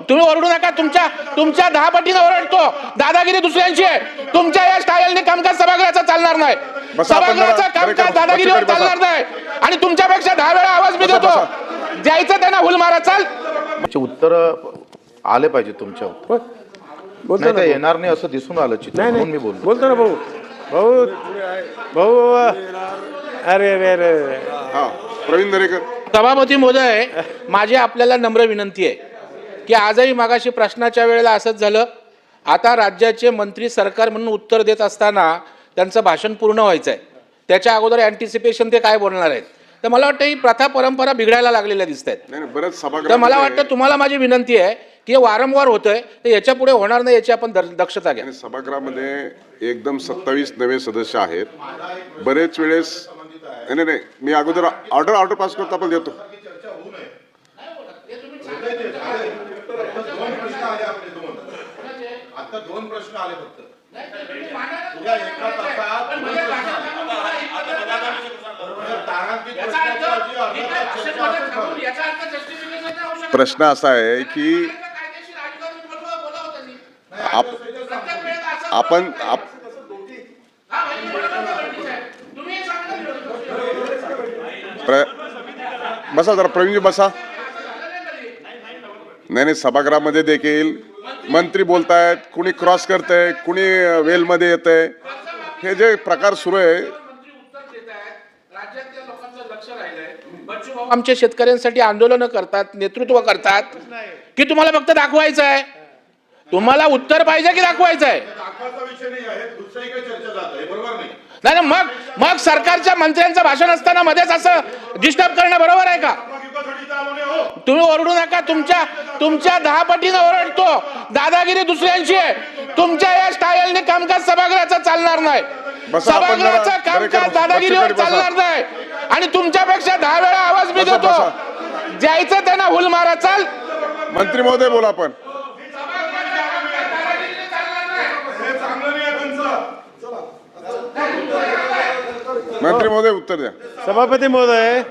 तुम्ही ओरडू नका. तुमच्या 10 पटीने ओरडतो. दादागिरी दुसऱ्यांची आहे. तुमच्या या स्टाईलने कामकाज सभागृहाचं चालणार नाही. सभागृहाचं कामकाज दादागिरीवर चालणार नाही. आणि तुमच्यापेक्षा 10 वेळा आवाज मी देतो. द्यायचं त्यांना हुल मारा. चाल उत्तर आले पाहिजे तुमच्या. बोलतो नाही येणार नाही असं दिसून आलं चित्र, म्हणून मी बोलतो. बोलतो ना भाऊ. भाऊ भाऊ अरे अरे अरे प्रवीण दरेकर. सभापती महोदय, माझी आपल्याला नम्र विनंती आहे की आजही मागाशी प्रश्नाच्या वेळेला असंच झालं. आता राज्याचे मंत्री सरकार म्हणून उत्तर देत असताना त्यांचं भाषण पूर्ण व्हायचं आहे. त्याच्या अगोदर अँटिसिपेशन ते काय बोलणार आहेत. तर मला वाटतं ही प्रथा परंपरा बिघडायला लागलेल्या दिसत आहेत. नाही बरंच सभागृह. तर मला वाटतं तुम्हाला माझी विनंती आहे की हे वारंवार होतंय, तर याच्या पुढे होणार नाही याची आपण दक्षता घ्या. सभागृहामध्ये एकदम 27 नवे सदस्य आहेत. बरेच वेळेस नाही मी अगोदर ऑर्डर पास करतो, आपण देतो. आता 2 प्रश्न आले फक्त. प्रश्न असा आहे की आपण बसा जरा प्रवीणजी बसा. नाही सभागृहामध्ये देखील मंत्री बोलतायत, कुणी क्रॉस करतंय, कुणी वेलमध्ये येतंय. हे जे प्रकार सुरू आहे. आमच्या शेतकऱ्यांसाठी आंदोलन करतात, नेतृत्व करतात की तुम्हाला फक्त दाखवायचं आहे. तुम्हाला उत्तर पाहिजे की दाखवायचं आहे. नाही मग सरकारच्या मंत्र्यांचं भाषण असताना मध्येच असं डिस्टर्ब करणं बरोबर आहे का. तुम्ही ओरडू नका. तुमच्या 10 पटीने ओरडतो. दादागिरी दुसऱ्यांची आहे. तुमच्या या स्टाईलने कामकाज सभागृहाचं चालणार नाही. सभागृहाचं कामकाज दादागिरीवर चालणार नाही. आणि तुमच्यापेक्षा 10 वेळा आवाज मी देतो. द्यायचं त्यांना हुल मारा. चाल मंत्री महोदय बोला. पण मंत्री महोदय उत्तर द्या. सभापती महोदय.